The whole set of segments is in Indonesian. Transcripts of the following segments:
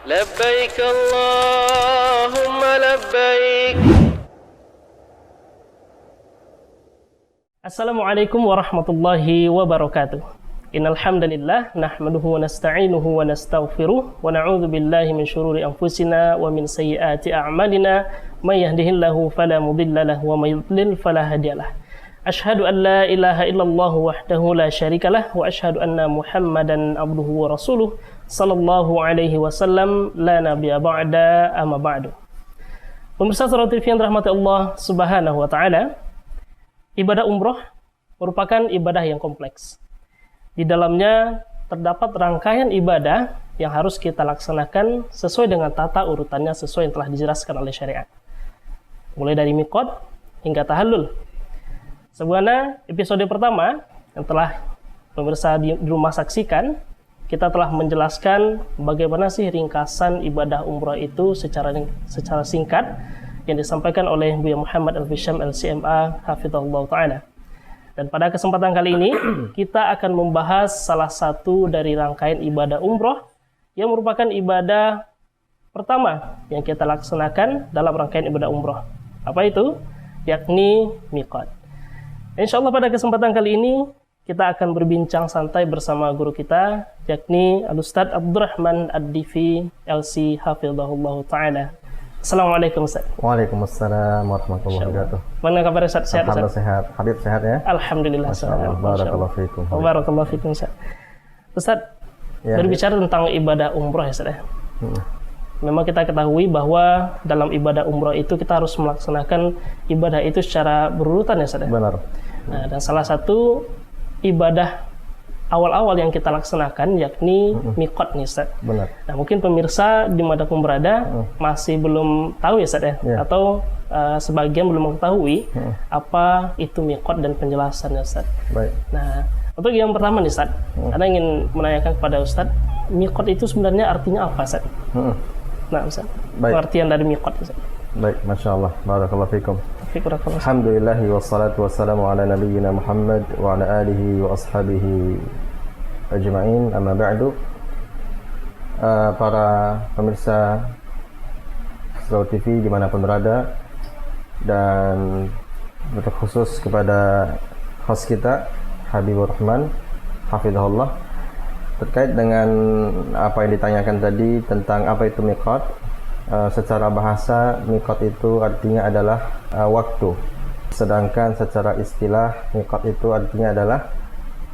لبيك اللهم لبيك. Assalamualaikum warahmatullahi wabarakatuh. Innal hamdalillah nahmaduhu wa nasta'inuhu wa nastaghfiruh wa na'udzu billahi min syururi anfusina wa min sayyiati a'malina may yahdihillahu fala mudilla lahu wa may yudlil fala hadiyalah. Asyhadu an la ilaha illallah wahdahu la syarikalah wa asyhadu anna Muhammadan abduhu wa rasuluh sallallahu alaihi wasallam la nabiyya ba'da amma ba'du. Pemirsa Surah TV yang dirahmati Allah Subhanahu wa taala, ibadah umroh merupakan ibadah yang kompleks. Di dalamnya terdapat rangkaian ibadah yang harus kita laksanakan sesuai dengan tata urutannya sesuai yang telah dijelaskan oleh syariat. Mulai dari miqat hingga tahallul. Sebagaimana episode pertama yang telah pemirsa di rumah saksikan, kita telah menjelaskan bagaimana sih ringkasan ibadah umrah itu secara singkat yang disampaikan oleh Buya Muhammad Al-Bisham LCMA Hafizahullah Ta'ala. Dan pada kesempatan kali ini kita akan membahas salah satu dari rangkaian ibadah umrah yang merupakan ibadah pertama yang kita laksanakan dalam rangkaian ibadah umrah. Apa itu? Yakni miqat. Insyaallah pada kesempatan kali ini kita akan berbincang santai bersama guru kita, yakni Al-Ustaz Abdurrahman Ad-Difi LC Hafizahullah Ta'ala. Assalamualaikum Ustaz. Waalaikumsalam warahmatullahi wabarakatuh. Mana kabar Ustaz? Sehat Ustaz? Alhamdulillah sehat. Habib sehat ya? Alhamdulillah sehat. Barakallahu fikum. Barakallahu fikum Ustaz. Ustaz, Ya, berbicara tentang ibadah umrah ya Ustaz ya. Memang kita ketahui bahwa dalam ibadah umrah itu kita harus melaksanakan ibadah itu secara berurutan ya Ustaz ya. Benar. Nah, dan salah satu ibadah awal-awal yang kita laksanakan yakni miqat nih Ustaz. Benar. Nah, mungkin pemirsa dimanapun berada masih belum tahu ya Ustaz ya, atau sebagian belum mengetahui apa itu miqat dan penjelasannya Ustaz. Baik. Nah, untuk yang pertama nih Ustaz, Anda ingin menanyakan kepada Ustaz, miqat itu sebenarnya artinya apa Ustaz? Nah Ustaz, pengertian dari miqat Ustaz. Baik, Masya Allah. Barakallahu fikum. Alhamdulillah. Alhamdulillahi wassalatu wassalamu ala nabiyyina Muhammad wa ala alihi wa ashabihi ajma'in, amma ba'du. Para pemirsa Surah TV dimanapun berada, dan terkhusus kepada host kita Habibur Rahman Hafizahullah, terkait dengan apa yang ditanyakan tadi tentang apa itu miqat. Secara bahasa, miqat itu artinya adalah waktu, sedangkan secara istilah miqat itu artinya adalah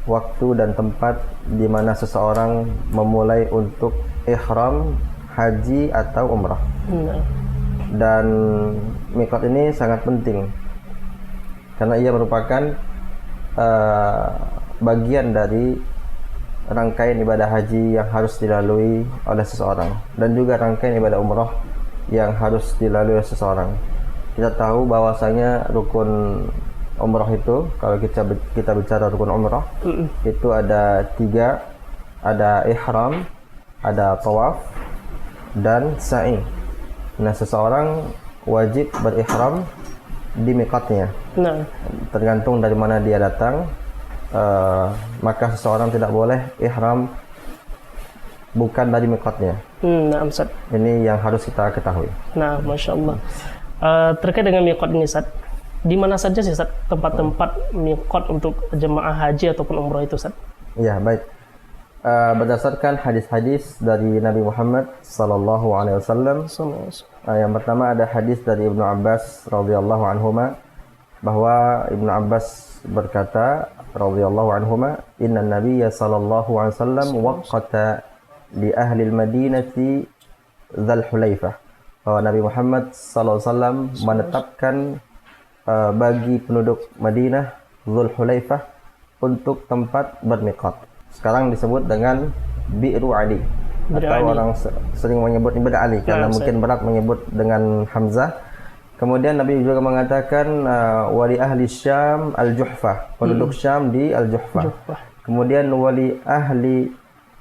waktu dan tempat di mana seseorang memulai untuk ihram haji atau umrah. Dan miqat ini sangat penting karena ia merupakan bagian dari rangkaian ibadah haji yang harus dilalui oleh seseorang, dan juga rangkaian ibadah umrah yang harus dilalui oleh seseorang. Kita tahu bahwasanya rukun umrah itu, kalau kita bicara rukun umrah, itu ada 3, ada ihram, ada tawaf, dan sa'i. Nah, seseorang wajib berihram di miqatnya. Tergantung dari mana dia datang. Maka seseorang tidak boleh ihram bukan dari miqatnya. Nah, Ustaz. Ini yang harus kita ketahui. Nah, Masya Allah. Terkait dengan miqat ini, Ustaz, di mana saja sih Ustaz tempat-tempat miqat untuk jemaah haji ataupun umrah itu, Ustaz? Ya, baik. Berdasarkan hadis-hadis dari Nabi Muhammad sallallahu alaihi wasallam, yang pertama ada hadis dari Ibnu Abbas radhiyallahu anhuma, bahwa Ibnu Abbas berkata radhiyallahu anhuma, inna nabiyya sallallahu alaihi wasallam waqata li ahli al-madinati Dzul Hulaifah, bahwa Nabi Muhammad sallallahu alaihi wasallam menetapkan bagi penduduk Madinah Dzul Hulaifah untuk tempat bermiqat. Sekarang disebut dengan Bi'ru Ali, atau orang sering menyebut Ibn Ali karena mungkin berat menyebut dengan Hamzah. Kemudian Nabi juga mengatakan wali ahli Syam al-Juhfah, penduduk Syam di al-Juhfah. Kemudian wali ahli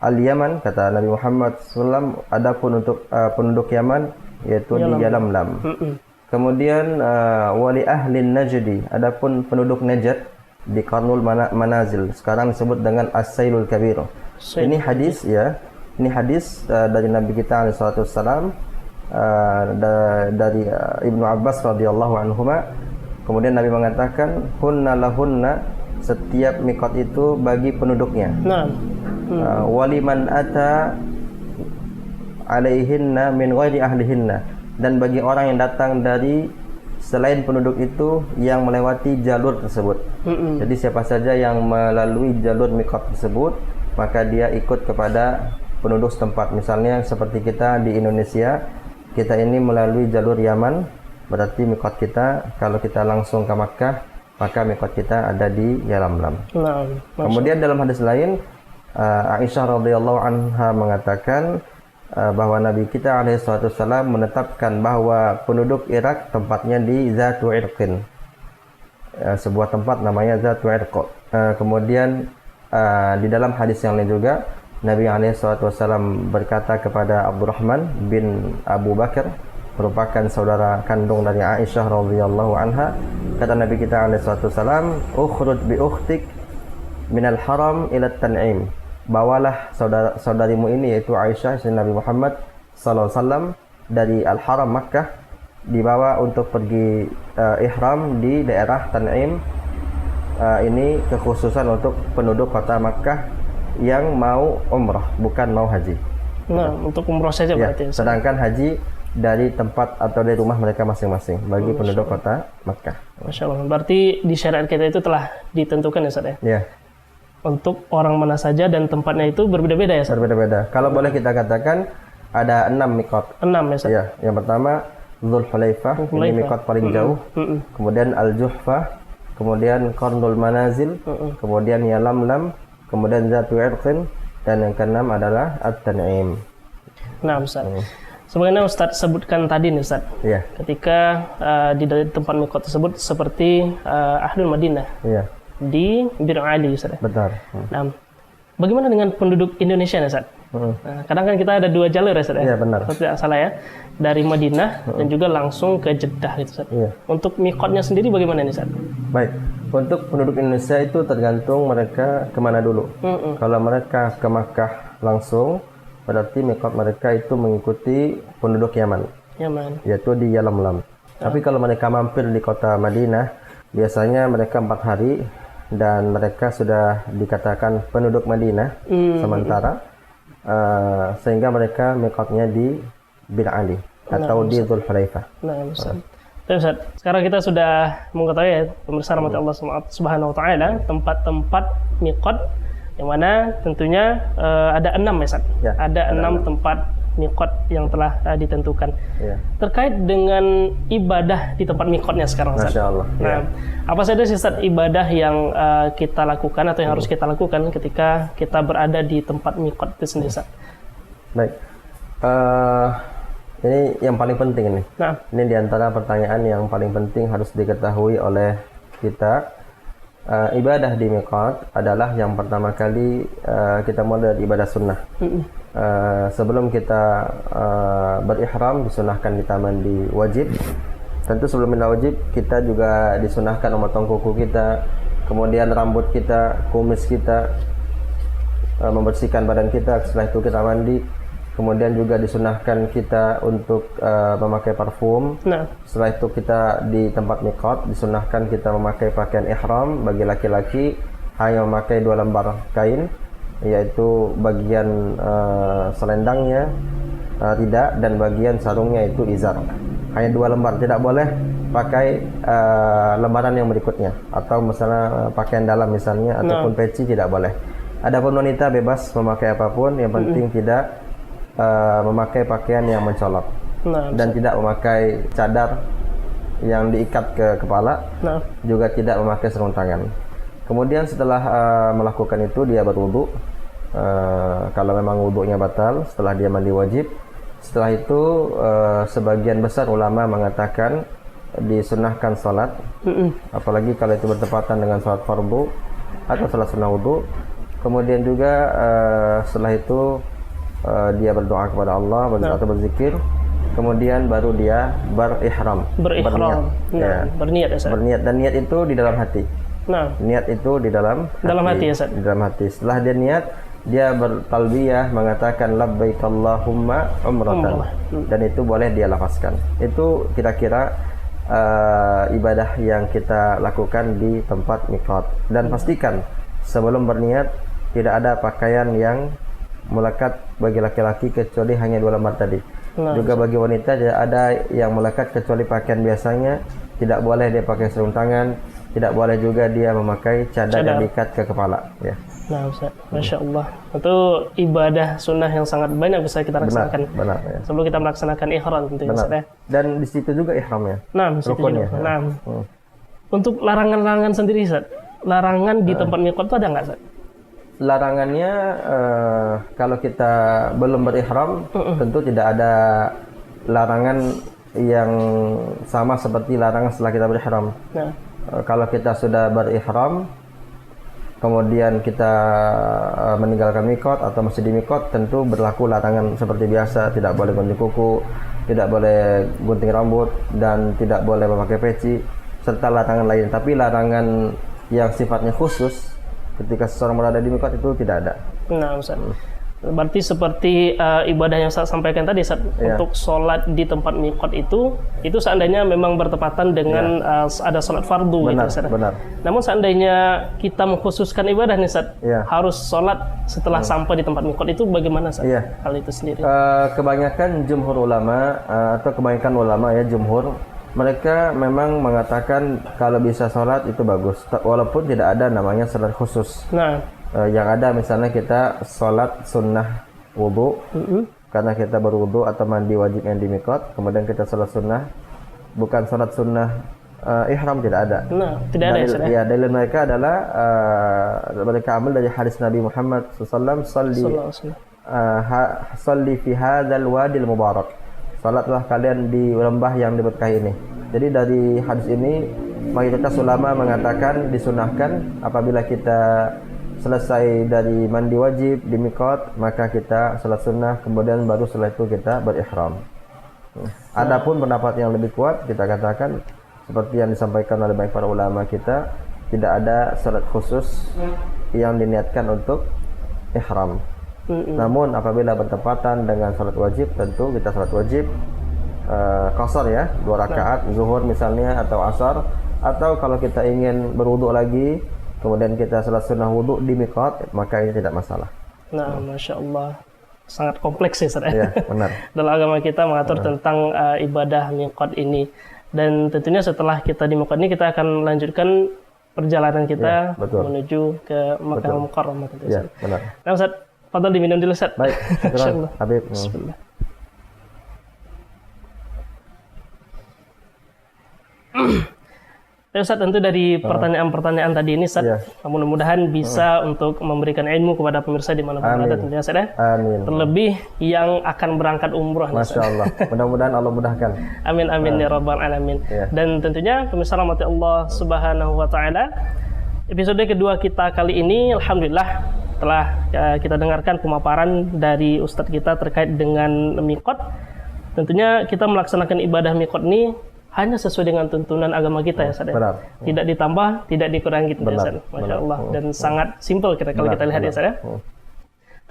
al-Yaman, kata Nabi Muhammad SAW, adapun untuk penduduk Yaman yaitu di Yalamlam. Kemudian wali ahli Najdi, adapun penduduk Najd di Qarnul Manazil, sekarang disebut dengan As-Sailul Kabir. Ini hadis ya Ini hadis dari Nabi kita alaihi salatu wassalam, dari Ibnu Abbas radhiyallahu anhuma. Kemudian Nabi mengatakan, hunna lahunna, setiap mikot itu bagi penduduknya. Waliman ata alaihinna min ghairi ahlihinna, dan bagi orang yang datang dari selain penduduk itu yang melewati jalur tersebut. Jadi siapa saja yang melalui jalur mikot tersebut, maka dia ikut kepada penduduk setempat. Misalnya seperti kita di Indonesia, kita ini melalui jalur Yaman, berarti mikot kita kalau kita langsung ke Makkah, maka mikot kita ada di Yalamlam. Kemudian dalam hadis lain, Aisyah radhiyallahu anha mengatakan bahwa Nabi kita alaihi salatu wasallam menetapkan bahwa penduduk Irak tempatnya di Zatu Irqin, sebuah tempat namanya Zatu Irq. Kemudian di dalam hadis yang lain juga Nabi alaihi salatu wasallam berkata kepada Abdurrahman bin Abu Bakar, merupakan saudara kandung dari Aisyah radhiyallahu anha, kata Nabi kita alaihi salatu wasallam, ukhruj bi ukhtik minal haram ila Tan'im, bawalah saudarimu ini, yaitu Aisyah istri Nabi Muhammad sallallahu alaihi wasallam, dari Al-Haram Makkah, dibawa untuk pergi ihram di daerah Tan'im. Ini kekhususan untuk penduduk kota Makkah yang mau umrah, bukan mau haji. Untuk umrah saja berarti. Sedangkan haji dari tempat atau dari rumah mereka masing-masing bagi penduduk kota Makkah. Masya Allah. Berarti di syariat kita itu telah ditentukan ya Ustaz ya? Iya. Untuk orang mana saja dan tempatnya itu berbeda-beda ya Ustaz? Berbeda-beda. Kalau boleh kita katakan ada 6 mikot. 6 ya Ustaz? Iya. Yang pertama Dzulhulaifah, ini mikot paling jauh. Kemudian Al-Juhfah, kemudian Qarnul Manazil, kemudian Yalamlam, kemudian Zatu Irqin, dan yang keenam adalah At-Tan'im. Nah Ustaz, sebagaimana Ustaz sebutkan tadi nih Ustaz, ketika di tempat mikot tersebut seperti Ahlul Madinah, di Bir Ali Ustaz. Betul. Nah, bagaimana dengan penduduk Indonesia nih Ustaz? Nah, kadang kan kita ada 2 jalur ya Ustaz. Iya benar. Kalau tidak salah ya, dari Madinah dan juga langsung ke Jeddah gitu Ustaz. Untuk mikotnya sendiri bagaimana nih Ustaz? Baik, untuk penduduk Indonesia itu tergantung mereka kemana dulu. Kalau mereka ke Makkah langsung, berarti mikot mereka itu mengikuti penduduk Yaman, yaitu di Yalamlam. Tapi kalau mereka mampir di kota Madinah, biasanya mereka 4 hari dan mereka sudah dikatakan penduduk Madinah sementara, sehingga mereka mikotnya di Bir Ali atau di Dzulhulaifah. Ustaz, sekarang kita sudah mengetahui ya, pemirsa rahmat Allah Subhanahu wa taala, tempat-tempat mikot yang mana tentunya ada 6 ya Ustaz. Ada 6 tempat mikot yang telah ditentukan. Terkait dengan ibadah di tempat mikotnya sekarang Ustaz. Masya Allah. Nah, apa saja sih Ustaz ibadah yang kita lakukan atau yang harus kita lakukan ketika kita berada di tempat mikot itu sendiri Ustaz? Baik. Ini yang paling penting ini. Ini diantara pertanyaan yang paling penting harus diketahui oleh kita. Ibadah di mikot adalah yang pertama kali kita mulai dari ibadah sunnah. Sebelum kita berihram, disunahkan kita mandi wajib. Tentu sebelum mandi wajib, kita juga disunahkan memotong kuku kita, kemudian rambut kita, kumis kita, membersihkan badan kita. Setelah itu kita mandi. Kemudian juga disunahkan kita untuk memakai parfum. Setelah itu kita di tempat mikot disunahkan kita memakai pakaian ihram. Bagi laki-laki hanya memakai 2 lembar kain, yaitu bagian selendangnya tidak, dan bagian sarungnya itu izar. Hanya 2 lembar, tidak boleh pakai lembaran yang berikutnya, atau misalnya pakaian dalam misalnya, ataupun peci tidak boleh. Adapun wanita bebas memakai apapun, yang penting tidak memakai pakaian yang mencolok, dan tidak memakai cadar yang diikat ke kepala, juga tidak memakai sarung tangan. Kemudian setelah melakukan itu dia berwudu, kalau memang wudunya batal, setelah dia mandi wajib. Setelah itu sebagian besar ulama mengatakan disunahkan sholat, apalagi kalau itu bertepatan dengan sholat fardu atau sholat sunnah wudu. Kemudian juga setelah itu dia berdoa kepada Allah atau berzikir, kemudian baru dia berihram. Berniat ya, berniat, dan niat itu di dalam hati. Niat itu di dalam hati, ya, di dalam hati. Setelah dia niat, dia bertalbiyah mengatakan labbaik Allahumma umratan, dan itu boleh dia lafazkan. Itu kira-kira ibadah yang kita lakukan di tempat miqat. Dan pastikan sebelum berniat tidak ada pakaian yang melekat bagi laki-laki kecuali hanya 2 lembar tadi. Juga bagi wanita tidak ada yang melekat kecuali pakaian biasanya. Tidak boleh dia pakai sarung tangan, tidak boleh juga dia memakai cadar yang diikat ke kepala, ya. Nah, Ustaz, Masya Allah, itu ibadah sunnah yang sangat banyak bisa kita laksanakan. Benar, ya. Sebelum kita melaksanakan ihram tentunya, Ustaz, ya. Dan di situ juga ihramnya. Nah, di situ juga. Nah, untuk larangan-larangan sendiri, Ustaz, larangan di tempat miqat itu ada nggak, Ustaz? Larangannya kalau kita belum berihram, tentu tidak ada larangan yang sama seperti larangan setelah kita berihram. Nah. Kalau kita sudah berihram, kemudian kita meninggalkan miqat atau masih di miqat, tentu berlaku larangan seperti biasa. Tidak boleh gunting kuku, tidak boleh gunting rambut, dan tidak boleh memakai peci, serta larangan lain. Tapi larangan yang sifatnya khusus ketika seseorang berada di miqat itu tidak ada. Nah, Ustaz. Berarti seperti ibadah yang saya sampaikan tadi, Ustaz, untuk sholat di tempat miqat itu seandainya memang bertepatan dengan ada sholat fardu. Benar, gitu, Ustaz. Benar. Namun seandainya kita mengkhususkan ibadah nih, Ustaz, harus sholat setelah sampai di tempat miqat, itu bagaimana, Ustaz? Hal itu sendiri. Kebanyakan jumhur ulama atau kebanyakan ulama ya jumhur, mereka memang mengatakan kalau bisa sholat itu bagus, walaupun tidak ada namanya sholat khusus. Nah. Yang ada misalnya kita sholat sunnah wudu, karena kita berwudu atau mandi wajib yang di miqat, kemudian kita sholat sunnah, bukan sholat sunnah ihram, tidak ada. Nah, tidak dalil, ada ya. Dalil mereka adalah mereka ambil dari hadis Nabi Muhammad SAW, salli fi hadzal wadil mubarak, salatlah kalian di lembah yang diberkahi ini. Jadi dari hadis ini mayoritas ulama mengatakan disunahkan apabila kita selesai dari mandi wajib di miqat, maka kita salat sunnah, kemudian baru setelah itu kita berihram. Adapun pendapat yang lebih kuat, kita katakan seperti yang disampaikan oleh banyak para ulama kita, tidak ada salat khusus yang diniatkan untuk ihram. Namun apabila bertepatan dengan salat wajib, tentu kita salat wajib qasar ya, 2 rakaat zuhur misalnya atau asar, atau kalau kita ingin berwudu lagi kemudian kita salat sunnah wudu di miqat, maka ini tidak masalah. Nah, Masya Allah, sangat kompleks ya, Ustaz. Ya, benar. Dalam agama kita mengatur tentang ibadah miqat ini. Dan tentunya setelah kita di miqat ini, kita akan lanjutkan perjalanan kita menuju ke Makkah Mukarramah. Ya, benar. Nah, Ustaz, fadhal diminum dulu, Ustaz. Baik, syukur Habib. Bismillah. Ya, Ustaz, tentu dari pertanyaan-pertanyaan tadi ini, Ustaz, mudah-mudahan bisa untuk memberikan ilmu kepada pemirsa di mana berada, tentunya, Ustaz, ya. Amin. Terlebih yang akan berangkat umroh. Masya Allah. Mudah-mudahan Allah mudahkan. Amin, amin, ya Rabbal Alamin. Dan tentunya pemirsa rahmati Allah Subhanahu wa Ta'ala, episode kedua kita kali ini, alhamdulillah, telah kita dengarkan pemaparan dari Ustadz kita terkait dengan miqat. Tentunya kita melaksanakan ibadah miqat ini hanya sesuai dengan tuntunan agama kita, ya, Ustaz. Tidak ditambah, tidak dikurangi, ya, Ustaz. Masya Allah. Dan sangat simpel kalau kita lihat, ya, Ustaz.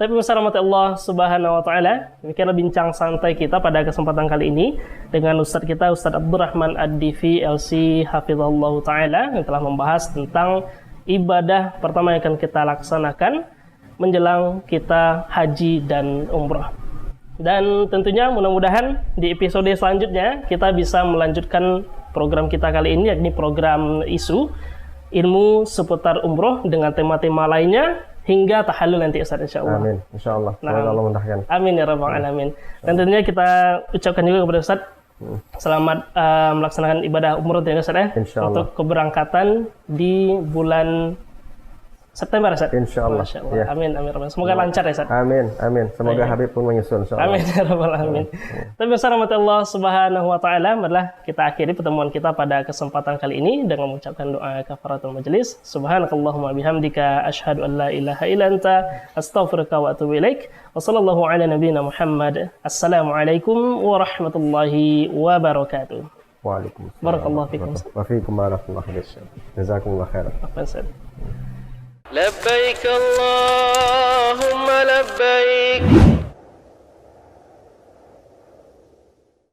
Tapi pemirsa rahmati Allah Subhanahu wa Ta'ala, demikianlah bincang santai kita pada kesempatan kali ini dengan Ustadz kita, Ustadz Abdurrahman Ad-Divi LC Hafizahullah Ta'ala, yang telah membahas tentang ibadah pertama yang akan kita laksanakan menjelang kita haji dan umrah. Dan tentunya mudah-mudahan di episode selanjutnya kita bisa melanjutkan program kita kali ini, yakni program isu ilmu seputar umroh dengan tema-tema lainnya hingga tahallul nanti, Ustaz, insyaallah. Amin, insyaallah. Semoga Allah mudahkan. Amin ya rabbal alamin. Dan tentunya kita ucapkan juga kepada Ustaz selamat melaksanakan ibadah umroh, ya, Ustaz, untuk keberangkatan di bulan September, Ustaz. Insyaallah. Ya. Amin, amin. Semoga lancar, ya, Ustaz. Amin, amin. Semoga Habib pun menyusul, insyaallah. Amin ya rabbal alamin. Tapi bersama Allah Subhanahu wa Ta'ala, marilah kita akhiri pertemuan kita pada kesempatan kali ini dengan mengucapkan doa kafaratul majelis. Subhanakallahumma bihamdika asyhadu an la ilaha illa anta astaghfiruka wa atubu ilaik. Wa sallallahu ala nabiyyina Muhammad. Assalamualaikum warahmatullahi wabarakatuh. Waalaikumsalam. Barakallahu fikum. Wa fiikum barakallahu fiikum. Jazakumullah khairan. Apa, Ustaz? لبيك اللهم لبيك